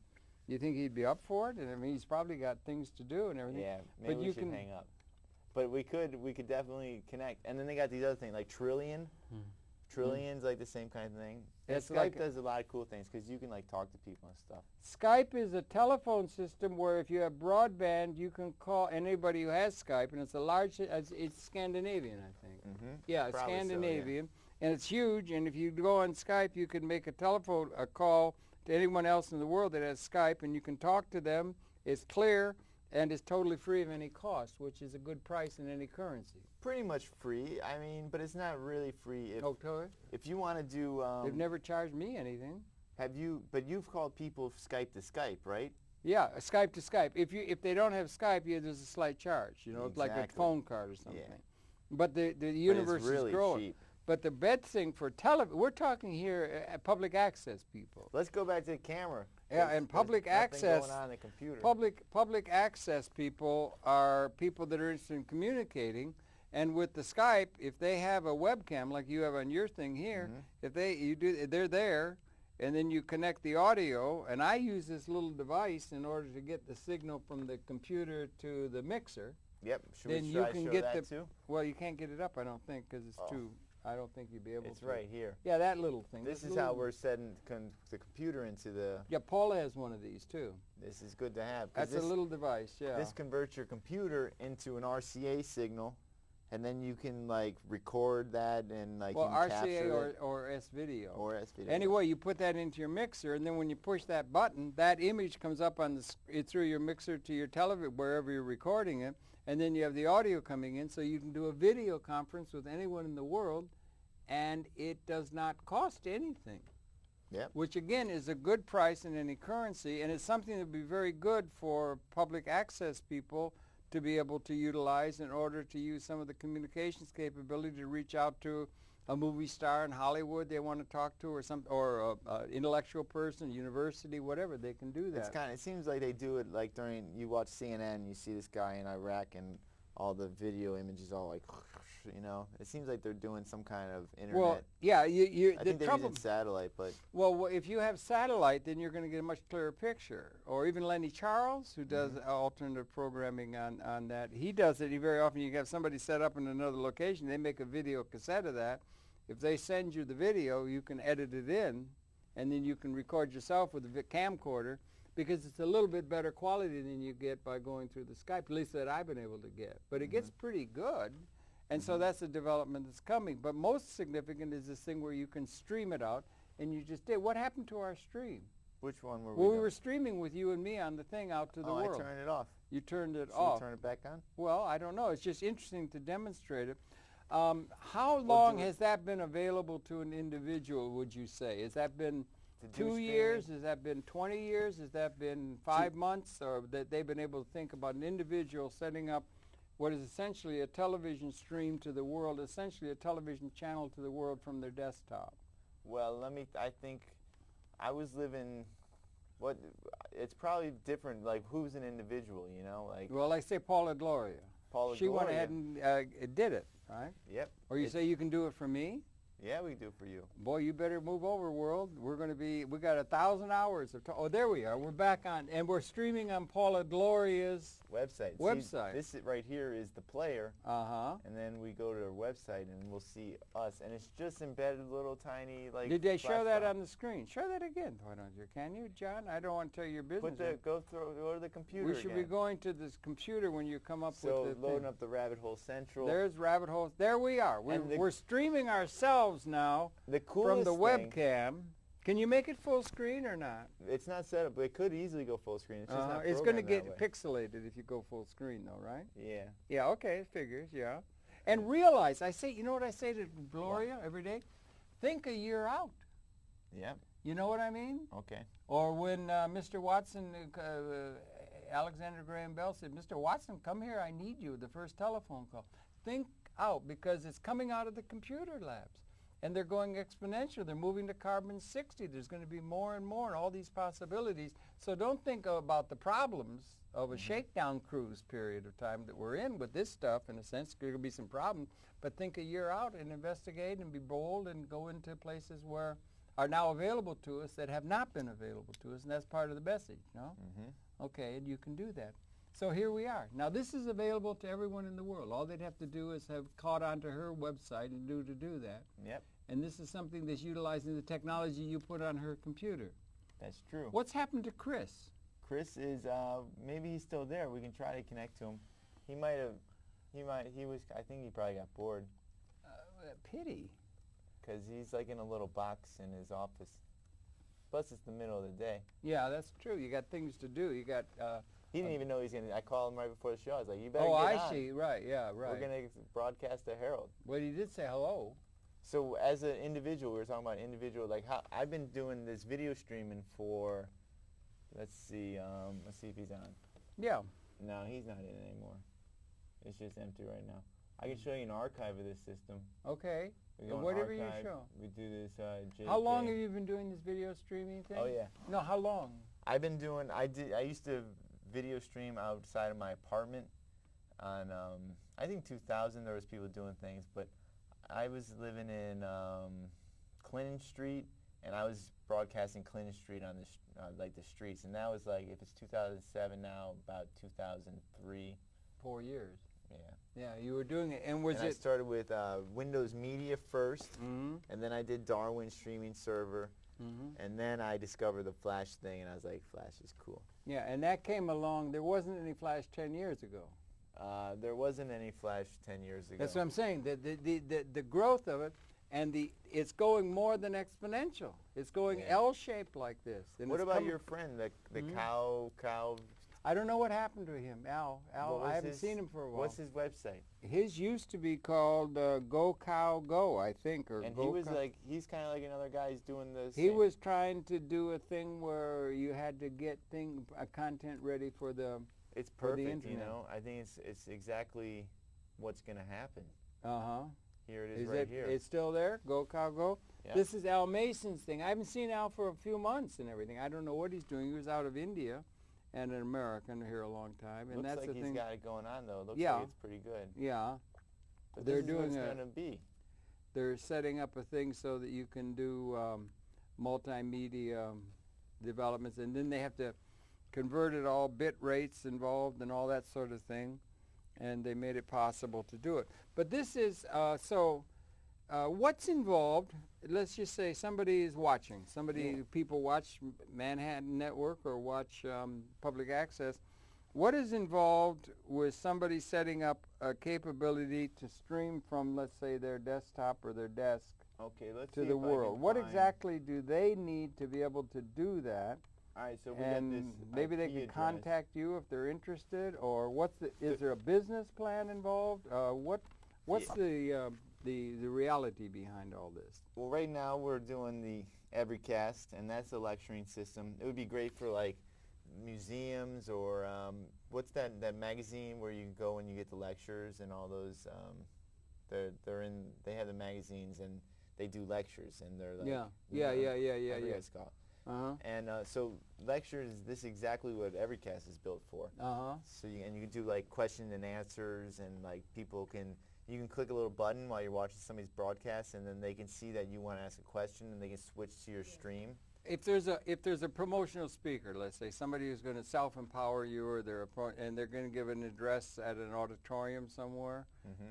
You think he'd be up for it? And I mean, he's probably got things to do and everything. Yeah, maybe we should hang up. But we could definitely connect. And then they got these other things like Trillion. Trillion's like the same kind of thing. Skype does a lot of cool things because you can like talk to people and stuff. Skype is a telephone system where if you have broadband, you can call anybody who has Skype, and it's a large. It's Scandinavian, I think. Yeah, it's Scandinavian, and it's huge. And if you go on Skype, you can make a call to anyone else in the world that has Skype, and you can talk to them. It's clear. And it's totally free of any cost, which is a good price in any currency. Pretty much free. I mean, but it's not really free. If you want to do... They've never charged me anything. Have you? But you've called people Skype to Skype, right? Yeah, Skype to Skype. If they don't have Skype, there's a slight charge. You know, it's like a phone card or something. Yeah. But the universe really is growing. Cheap. But the best thing for we're talking here public access people. Let's go back to the camera. Yeah, and public access. Going on the computer. Public access people are people that are interested in communicating, and with the Skype, if they have a webcam like you have on your thing here, if they're there, and then you connect the audio, and I use this little device in order to get the signal from the computer to the mixer. Yep. Should then we you try can show get that the. too? Well, you can't get it up, I don't think, because it's Oh. too. I don't think you'd be able to. It's right here. Yeah, that little thing. This is little, how we're setting the computer into the. Yeah, Paula has one of these too. This is good to have. 'Cause That's a little device. Yeah. This converts your computer into an RCA signal, and then you can like record that and like well, you can RCA capture it. or S video. Or S video. Anyway, you put that into your mixer, and then when you push that button, that image comes up on through your mixer to your television, wherever you're recording it, and then you have the audio coming in, so you can do a video conference with anyone in the world, and it does not cost anything. Yep. Which again is a good price in any currency, and it's something that would be very good for public access people to be able to utilize in order to use some of the communications capability to reach out to a movie star in Hollywood they want to talk to, or a intellectual person, university, whatever. They can do that. It seems like they do it like during, you watch CNN, you see this guy in Iraq and all the video images all like, you know, it seems like they're doing some kind of internet. Well, yeah, I think they're using satellite, but. Well, if you have satellite, then you're going to get a much clearer picture. Or even Lenny Charles, who does alternative programming on that, he does it very often. You have somebody set up in another location, they make a video cassette of that. If they send you the video, you can edit it in, and then you can record yourself with a camcorder, because it's a little bit better quality than you get by going through the Skype, at least that I've been able to get. But it gets pretty good, and so that's the development that's coming. But most significant is this thing where you can stream it out, and you just did. What happened to our stream? Which one were we Well, we doing? were streaming with you and me on the thing out to the world. I turned it off. You turned it Should off. we turn it back on? Well, I don't know. It's just interesting to demonstrate it. How long has that been available to an individual, would you say? Has that been 2 years? Has that been 20 years? Has that been 5 months? Or that they've been able to think about an individual setting up what is essentially a television stream to the world, essentially a television channel to the world from their desktop? Well, I think I was living, it's probably different, like who's an individual, you know? Like. Well, like say Paula Gloria. She went ahead and did it, right? Yep. Or you say you can do it for me? Yeah, we do for you. Boy, you better move over, world. We got 1,000 hours of oh, there we are. We're back on, and we're streaming on Paula Gloria's website. See, this right here is the player. And then we go to our website, and we'll see us, and it's just embedded little tiny like. Did they show that on the screen? Show that again, why don't you? Can you, John? I don't want to tell you your business. Go to the computer. We should be going to this computer when you come up with the loading thing. up the Rabbit Hole Central. There's Rabbit Holes. There we are. We're streaming ourselves now from the webcam. Can you make it full screen or not? It's not set up, but it could easily go full screen. It's just not it's going to programmed get that way. pixelated if you go full screen, though, right? Yeah. Yeah, okay, it figures, yeah. And realize, you know what I say to Gloria every day? Think a year out. Yep. You know what I mean? Okay. Or when Mr. Watson, Alexander Graham Bell said, Mr. Watson, come here, I need you, the first telephone call. Think out, because it's coming out of the computer labs. And they're going exponential. They're moving to carbon-60. There's going to be more and more and all these possibilities. So don't think about the problems of a shakedown cruise period of time that we're in with this stuff. In a sense, there will be some problems. But think a year out and investigate and be bold and go into places where are now available to us that have not been available to us. And that's part of the message, no? Okay, and you can do that. So here we are. Now this is available to everyone in the world. All they'd have to do is have caught onto her website and do that. Yep. And this is something that's utilizing the technology you put on her computer. That's true. What's happened to Chris? Chris is, maybe he's still there. We can try to connect to him. I think he probably got bored. Pity. Because he's like in a little box in his office. Plus it's the middle of the day. Yeah, that's true. You got things to do. You got... he didn't even know he's going to... I called him right before the show. I was like, you better get on. I see. Right, yeah, right. We're going to broadcast the Herald. Well, he did say hello. So as an individual, we were talking about individual, like how I've been doing this video streaming for, let's see if he's on. Yeah. No, he's not in anymore. It's just empty right now. I can show you an archive of this system. Okay. We go Whatever archive, you show. We do this JK. How long have you been doing this video streaming thing? Oh yeah. No, how long? I've been doing, I used to video stream outside of my apartment on, I think 2000 there was people doing things, but I was living in Clinton Street, and I was broadcasting Clinton Street on like the streets, and that was like, if it's 2007 now, about 2003. 4 years. Yeah, you were doing it. And was I started with Windows Media first, and then I did Darwin streaming server, and then I discovered the Flash thing, and I was like, Flash is cool. Yeah, and that came along. There wasn't any Flash 10 years ago. There wasn't any Flash 10 years ago. That's what I'm saying. The growth of it, and it's going more than exponential. It's going L-shaped like this. And what about your friend, the cow? I don't know what happened to him, Al. I haven't seen him for a while. What's his website? His used to be called Go Cow Go, I think, or and Go he's kind of like another guy who's doing this. He was trying to do a thing where you had to get content ready for the. It's perfect, you know. I think it's exactly what's going to happen. Here it is, right here. It's still there. Go Cow Go. Yeah. This is Al Mason's thing. I haven't seen Al for a few months and everything. I don't know what he's doing. He was out of India. And an American here a long time, and looks that's like the thing. He's got it going on though. Looks like it's pretty good. Yeah, but they're this doing is what it's going to be. They're setting up a thing so that you can do multimedia developments, and then they have to convert it all, bit rates involved, and all that sort of thing, and they made it possible to do it. But this is what's involved. Let's just say somebody is watching. People watch Manhattan Network or watch public access. What is involved with somebody setting up a capability to stream from, let's say, their desktop or their desk to the world? What exactly do they need to be able to do that? All right, so we got this maybe they can contact you if they're interested, or is there a business plan involved? What's the reality behind all this? Well, right now we're doing the Everycast, and that's the lecturing system. It would be great for like museums or what's that magazine where you go and you get the lectures and all those. They have the magazines and they do lectures and they're like yeah. And so lectures, this is exactly what Everycast is built for. So you can do like question and answers, and like you can click a little button while you're watching somebody's broadcast, and then they can see that you want to ask a question, and they can switch to your stream. If there's a promotional speaker, let's say somebody who's going to self-empower you, or and they're going to give an address at an auditorium somewhere,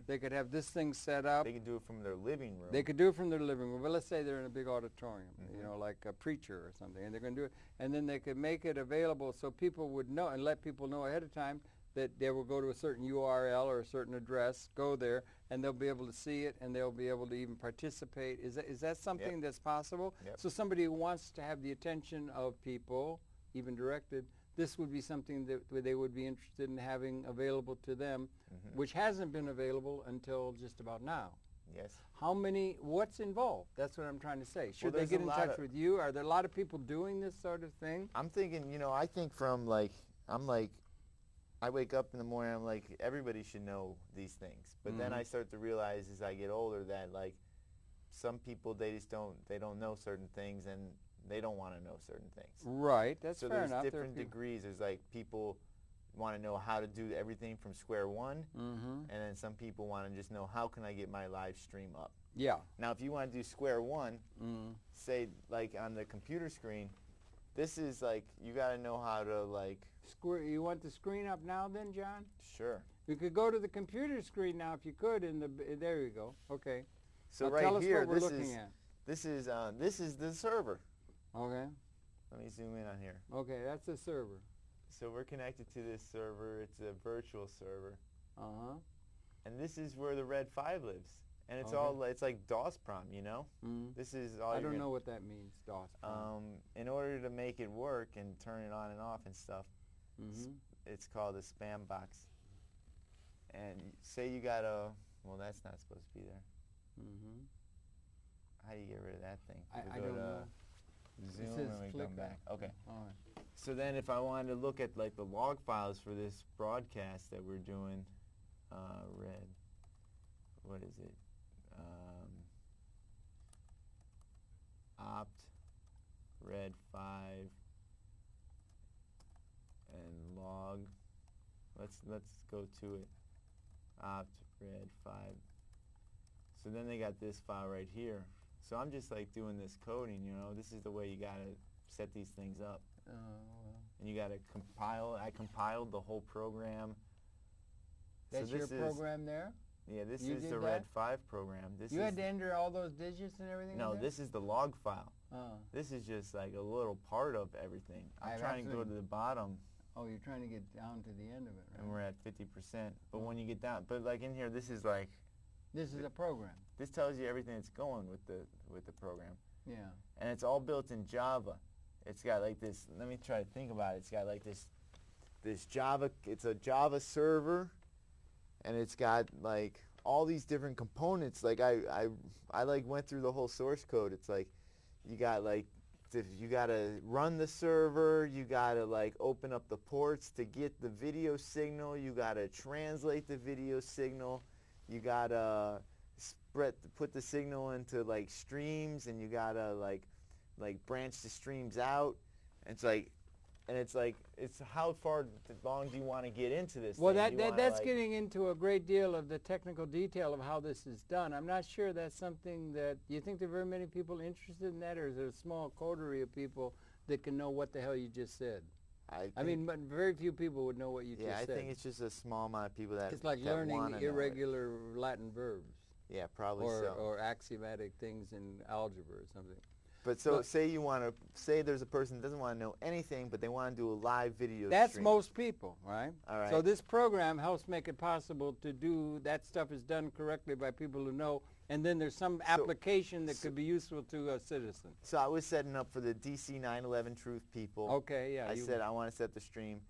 they could have this thing set up. They could do it from their living room. They could do it from their living room, but let's say they're in a big auditorium, you know, like a preacher or something, and they're going to do it, and then they could make it available so people would know and let people know ahead of time that they will go to a certain URL or a certain address, go there, and they'll be able to see it, and they'll be able to even participate. Is that something that's possible? So somebody who wants to have the attention of people, even directed, this would be something that they would be interested in having available to them, which hasn't been available until just about now. Yes. What's involved? That's what I'm trying to say. Should they get in touch with you? Are there a lot of people doing this sort of thing? I'm thinking, I think I wake up in the morning, I'm like, everybody should know these things. But then I start to realize as I get older that, like, some people, they don't know certain things, and they don't want to know certain things. Right, that's fair enough. So there's different degrees. There's, like, people want to know how to do everything from square one, and then some people want to just know, how can I get my live stream up? Yeah. Now, if you want to do square one, say, like, on the computer screen, this is, like, you got to know how to, like... You want the screen up now then, John? Sure. You could go to the computer screen now if you could. There you go. Okay. So now right tell us here, what we're looking at. This is the server. Okay. Let me zoom in on here. Okay, that's the server. So we're connected to this server. It's a virtual server. And this is where the Red 5 lives. And it's it's like DOS-PROM, you know? This is all I don't know what that means, DOS-PROM. In order to make it work and turn it on and off and stuff, it's called a spam box. And say you got well, that's not supposed to be there. How do you get rid of that thing? I don't know. Zoom and we come back. Okay. All right. So then if I wanted to look at like the log files for this broadcast that we're doing, what is it? Opt, Red 5, and log. Let's go to it. Opt, Red 5. So then they got this file right here. So I'm just like doing this coding, This is the way you gotta set these things up. And you gotta compile. I compiled the whole program That's your program there? Yeah, this is the Red 5 program. You had to enter all those digits and everything? No, in there? this is the log file. Oh. This is just like a little part of everything. I'm trying to go to the bottom. Oh, you're trying to get down to the end of it, right? And we're at 50%. But when you get down, but like in here, this is like... This is a program. This tells you everything that's going with the program. Yeah. And it's all built in Java. It's got like this, let me try to think about it. It's got like this Java, it's a Java server, and it's got like all these different components. Like I like went through the whole source code. It's like you got like you got to run the server, you got to like open up the ports to get the video signal, you got to translate the video signal, you got to put the signal into like streams, and you got to like branch the streams out. And it's how far long do you want to get into this? Well, that's getting into a great deal of the technical detail of how this is done. I'm not sure that's something that, you think there are very many people interested in that, or is there a small coterie of people that can know what the hell you just said? I mean, but very few people would know what you just said. Yeah, I think it's just a small amount of people that it's like learning irregular Latin verbs. Yeah, probably or axiomatic things in algebra or something. But so say there's a person that doesn't want to know anything, but they want to do a live video That's stream. most people, right? All right. So this program helps make it possible to do that stuff is done correctly by people who know, and then there's some application that could be useful to a citizen. So I was setting up for the DC 9/11 Truth people. Okay, yeah. I said I want to set the stream,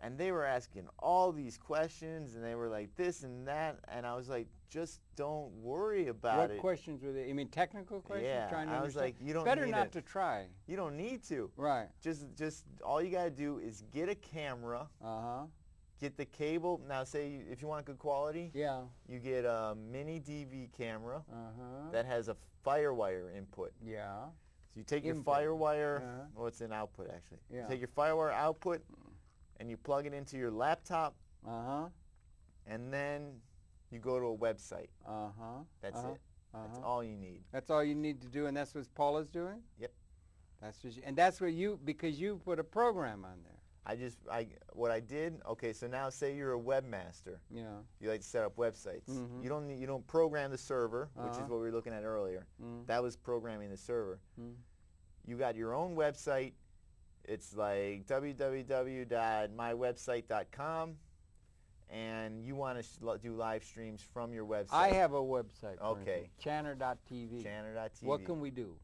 and they were asking all these questions, and they were like this and that, and I was like, just don't worry about it. What questions were they? You mean technical questions? Yeah, trying to I was like, you don't better need not to try. You don't need to. Right. Just all you got to do is get a camera. Get the cable. Now, say if you want good quality. Yeah. You get a mini DV camera. That has a FireWire input. Yeah. So you take your FireWire. Well, it's an output actually. Yeah. You take your FireWire output, and you plug it into your laptop. And then you go to a website. That's it. That's all you need. That's all you need to do, and that's what Paula's doing? Yep. That's what and that's what because you put a program on there. What I did, okay, so now say you're a webmaster. Yeah. You like to set up websites. You don't program the server, which is what we were looking at earlier. That was programming the server. You got your own website. It's like www.mywebsite.com. And you want to do live streams from your website. I have a website. Okay. Channer.tv. Channer.tv. What can we do?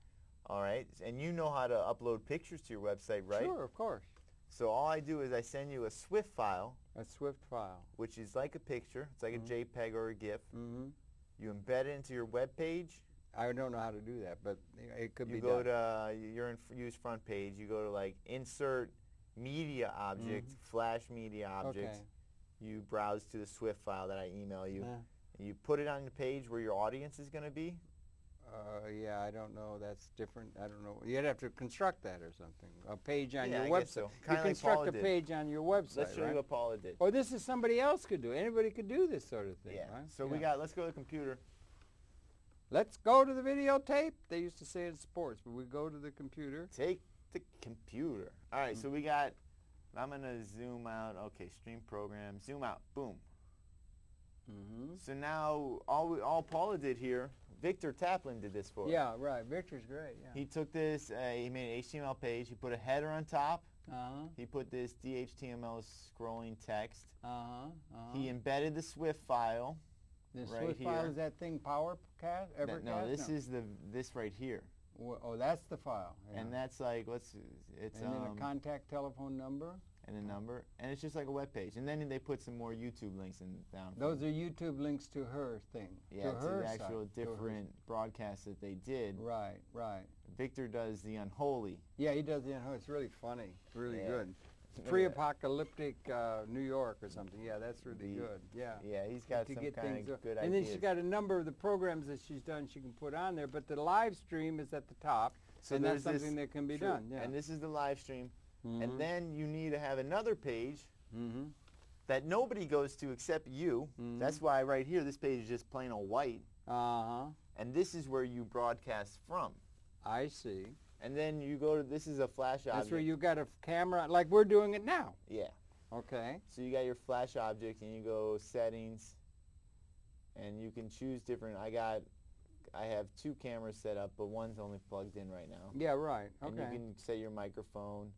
All right. And you know how to upload pictures to your website, right? Sure, of course. So all I do is I send you a Swift file. A Swift file. Which is like a picture. It's like a JPEG or a GIF. You embed it into your web page. I don't know how to do that, but it could be done. You go to, you're in use front page. You go to like insert media object, flash media object. Okay. You browse to the Swift file that I email you. And you put it on the page where your audience is going to be. Yeah, I don't know. That's different. I don't know. You'd have to construct that or something. A page on your I website. Guess so. You construct a page on your website. Let's show you what Paula did. Or this is somebody else could do. Anybody could do this sort of thing. Yeah. Right? So let's go to the computer. Let's go to the videotape. They used to say it in sports, but we go to the computer. Take the computer. All right. So we got. I'm going to zoom out. Okay, stream program. Zoom out. Boom. So now all Paula did here, Victor Taplin did this for us. Yeah, right. Victor's great. Yeah. He took this, he made an HTML page. He put a header on top. He put this DHTML scrolling text. He embedded the Swift file. The Swift file is that thing PowerCast? Evercast? No, this is this right here. Oh, that's the file. Yeah. And that's like and then a contact telephone number. And a number, and it's just like a web page. And then they put some more YouTube links down. Those are YouTube links to her thing. Yeah, to the actual different broadcasts that they did. Right, right. Victor does the Unholy. Yeah, he does the Unholy. It's really funny, really good. Pre-apocalyptic New York or something. Yeah, that's really good. Yeah. Yeah, he's got some kind of good ideas. And then she's got a number of the programs that she's done she can put on there, but the live stream is at the top, so that's something that can be done. Yeah. And this is the live stream. And then you need to have another page that nobody goes to except you. That's why right here, this page is just plain old white. And this is where you broadcast from. I see. And then you go to, this is a flash object. That's where you got a camera, like we're doing it now. Yeah. Okay. So you got your flash object, and you go settings, and you can choose different. I have 2 cameras set up, but one's only plugged in right now. Yeah, right. Okay. And you can set your microphone,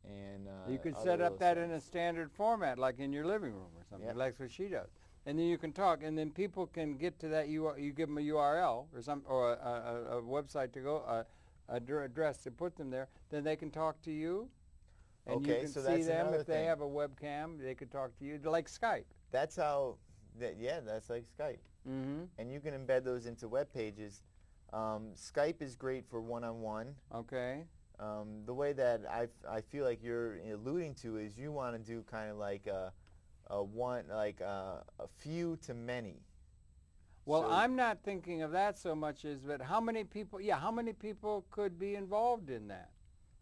and you could set up that in a standard format, like in your living room or something. Yep. Like what she does. And then you can talk, and then people can get to that. You give them a URL or a website to go, address to put them there. Then they can talk to you, and you can so see that's them another if they thing. have a webcam. They could talk to you like Skype. That's how. That's like Skype. Mm-hmm. And you can embed those into web pages. Skype is great for one-on-one. Okay. The way that I feel like you're alluding to is you want to do kind of like a few to many. Well, So I'm not thinking of that so much as that how many people could be involved in that?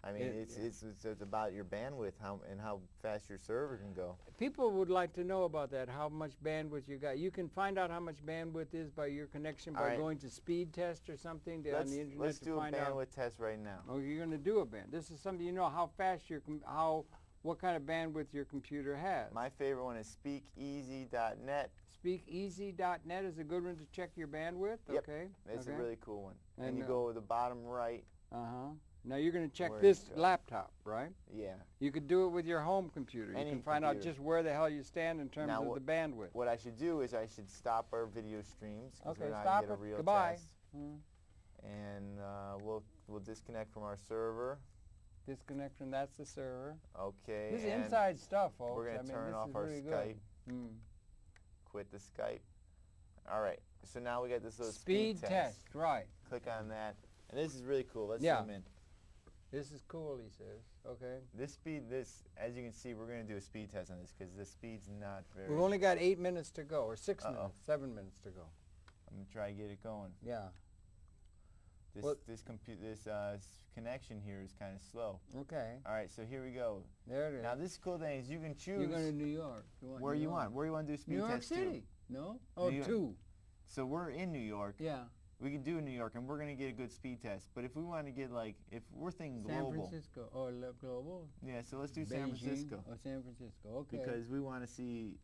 I mean, it's about your bandwidth, and how fast your server can go. People would like to know about that, how much bandwidth you got. You can find out how much bandwidth is by your connection by going to speed test or something on the internet Let's to do a find out. bandwidth test right now. Oh, you're going to do a band. This is something how fast what kind of bandwidth your computer has. My favorite one is speakeasy.net. Speakeasy.net is a good one to check your bandwidth. Yep. Okay. It's a really cool one. And And you go to the bottom right. Now you're going to check Where this it goes. laptop, right? Yeah. You could do it with your home computer. Any You can find out computer. just where the hell you stand in terms Now of the bandwidth. What I should do is I should stop our video streams because Okay, we're not stop going to get a it. real Goodbye. test. And we'll disconnect from our server. Disconnect from that's the server. Okay. This is and inside stuff, folks. We're going to turn this off is our really Skype. Good. Quit the Skype. All right. So now we got this little Speed test, right. Click on that. And this is really cool. Let's Yeah. zoom in. This is cool, he says. Okay. As you can see, we're going to do a speed test on this because the speed's not very. We've only got 8 minutes to go, or 6 minutes, 7 minutes to go. I'm going to try to get it going. Yeah. This connection here is kind of slow. Okay. All right, so here we go. There it is. Now this cool thing is you can choose. You're going to New York. Where you want to do a speed New York test City. No? Oh, New York. 2. So we're in New York. Yeah. We can do New York, and we're going to get a good speed test. But if we want to get if we're thinking global. San Francisco. Or global. Yeah, so let's do San Beijing. Francisco. Oh, San Francisco. Okay. Because we want to see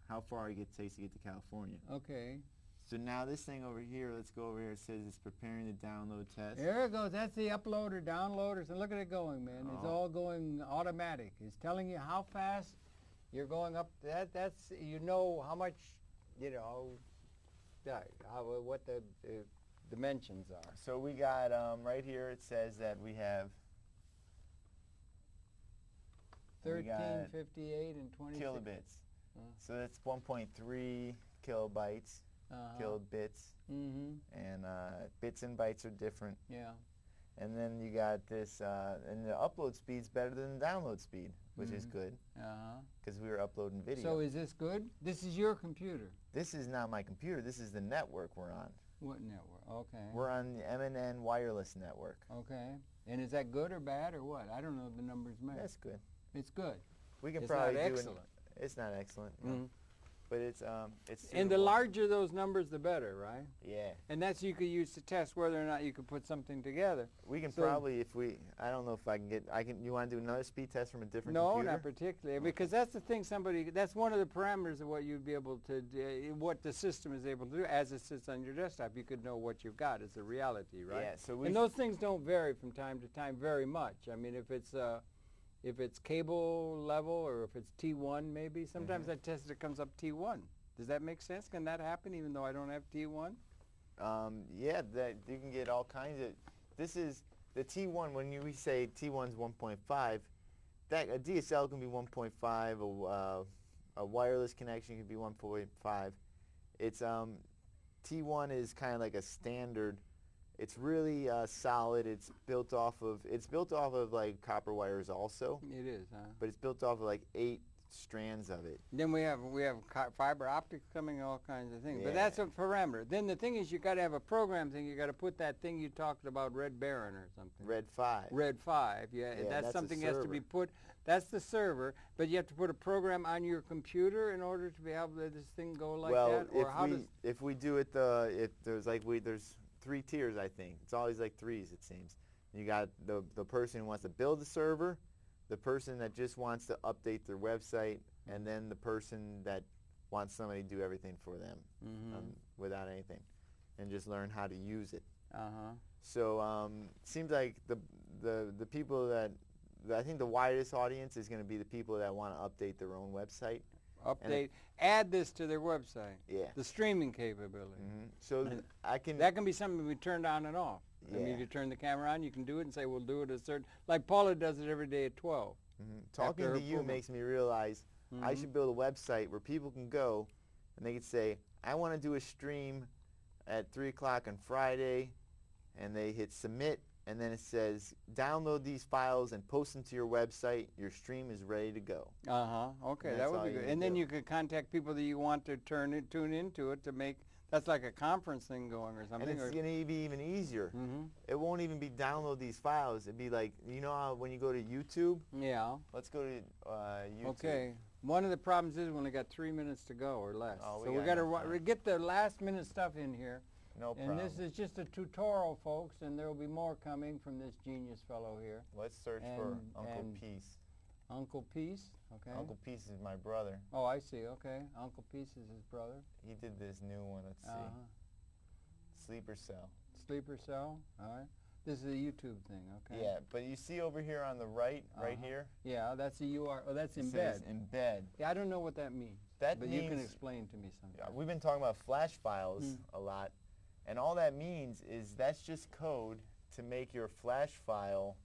how far it takes to get to California. Okay. So now this thing over here, let's go over here. It says it's preparing the download test. There it goes. That's the uploader, downloaders. And look at it going, man. It's all going automatic. It's telling you how fast you're going up. That's how much, what the dimensions are. So we got right here. It says that we have 1358 and 26 kilobits. So that's 1.3 kilobytes. Kilobits. And bits and bytes are different. Yeah. And then you got this, and the upload speed's better than the download speed, which is good. Because we were uploading video. So is this good? This is your computer. This is not my computer. This is the network we're on. What network? Okay. We're on the MNN wireless network. Okay. And is that good or bad or what? I don't know the numbers made. That's good. It's good. We can It's probably not do excellent. It's not excellent. No. But it's And the suitable. larger those numbers, the better, right? Yeah. And that's you could use to test whether or not you could put something together. We can So- probably, I don't know if I can get, you want to do another speed test from a different No, computer? not particularly, because that's the thing. That's one of the parameters of what you'd be able to do, what the system is able to do as it sits on your desktop. You could know what you've got. It's a reality, right? Yeah. So and those things don't vary from time to time very much. I mean, if it's cable level or if it's T1 maybe, sometimes I test it comes up T1. Does that make sense? Can that happen even though I don't have T1? Yeah, that you can get all kinds of. This is the T1. When we say T1's 1.5, that a DSL can be 1.5. A wireless connection can be 1.5. It's T1 is kind of like a standard. It's really solid. It's built off of like copper wires also. It is, huh? But it's built off of like 8 strands of it. Then we have fiber optics coming, all kinds of things. But Yeah. that's a parameter. Then the thing is, you got to have a program thing. You got to put that thing you talked about, Red Baron or something. Red 5. Red 5. Yeah, Yeah, that's that's something a that has to be server. put. That's the server, but you have to put a program on your computer in order to be able to let this thing go like that. Or if we do it, there's 3 tiers, I think. It's always like 3s, it seems. You got the person who wants to build the server, the person that just wants to update their website, and then the person that wants somebody to do everything for them without anything, and just learn how to use it. So seems like the people that I think the widest audience is going to be the people that want to update their own website. Add this to their website. Yeah. The streaming capability. So that can be something we turned on and off. Yeah. I mean, if you turn the camera on, you can do it and say, we'll do it at a certain, like Paula does it every day at 12. Talking to you makes me realize I should build a website where people can go and they can say, I want to do a stream at 3 o'clock on Friday, and they hit submit, and then it says, download these files and post them to your website. Your stream is ready to go. Okay, that would be good. And then you could contact people that you want to tune into it to make, that's like a conference thing going or something. And it's going to be even easier. It won't even be download these files. It'd be like, you know how when you go to YouTube? Yeah. Let's go to YouTube. Okay. One of the problems is we only got 3 minutes to go or less. Oh, so we got to get the last minute stuff in here. No problem. And this is just a tutorial, folks, and there will be more coming from this genius fellow here. Let's search for Uncle Peace. Uncle Peace, okay. Uncle Peace is my brother. Oh, I see, okay. Uncle Peace is his brother. He did this new one, let's see. Sleeper Cell. Sleeper Cell, all right. This is a YouTube thing, okay. Yeah, but you see over here on the right, right here? Yeah, that's a URL. Oh, that's embed. It says embed. Yeah, I don't know what that means. But means, you can explain to me something. We've been talking about flash files a lot, and all that means is that's just code to make your flash file,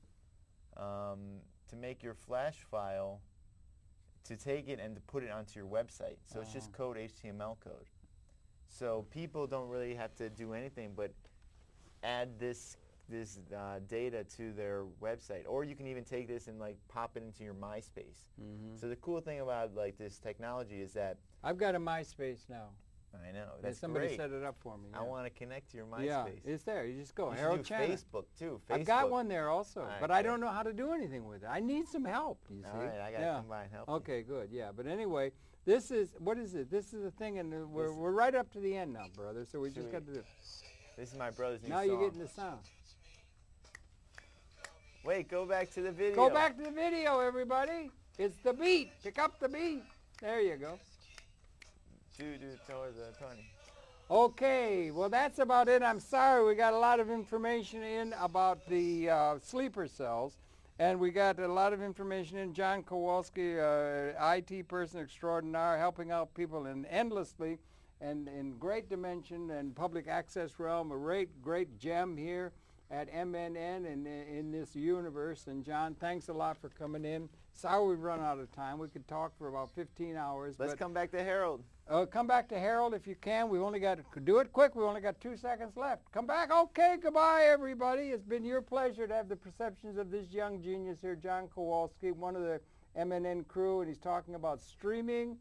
to take it and to put it onto your website. So it's just code, HTML code. So people don't really have to do anything but add this data to their website, or you can even take this and like pop it into your MySpace. So the cool thing about like this technology is that I've got a MySpace now. I know, that's somebody great. set it up for me. I want to connect to your MySpace. Yeah, it's there. You just go. You Harold should do Channel. Facebook too. I've got one there also, but I Okay. don't know how to do anything with it. I need some help. You see? All right, I got to come by and help. Okay, good. Yeah, but anyway, this is what is it? This is the thing, and we're right up to the end now, brother. So we just got to do. This is my brother's new now song. you're getting the sound. Wait, go back to the video. Go back to the video, everybody. It's the beat. Pick up the beat. There you go. Do towards the 20. Okay, well that's about it. I'm sorry, we got a lot of information in about the sleeper cells, and we got a lot of information in. Jon Kowalski, IT person extraordinaire, helping out people endlessly and in great dimension and public access realm, a great gem here at MNN and in this universe. And John, thanks a lot for coming in. Sorry we've run out of time. We could talk for about 15 hours. Let's come back to Harold. Come back to Harold if you can. We've only got to do it quick. We've only got 2 seconds left. Come back. Okay, goodbye, everybody. It's been your pleasure to have the perceptions of this young genius here, Jon Kowalski, one of the MNN crew, and he's talking about streaming,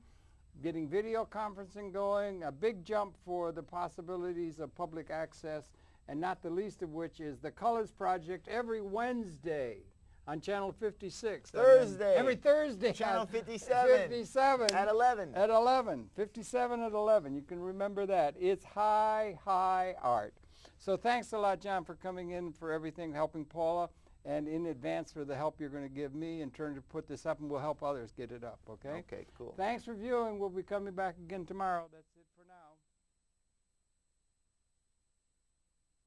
getting video conferencing going, a big jump for the possibilities of public access, and not the least of which is the Colors Project every Wednesday on Channel 56. Thursday. Every Thursday. Channel 57. 57. At 11. At 11. 57 at 11. You can remember that. It's high, high art. So thanks a lot, John, for coming in, for everything, helping Paula, and in advance for the help you're going to give me in turn to put this up, and we'll help others get it up, okay? Okay, cool. Thanks for viewing. We'll be coming back again tomorrow. That's it for now.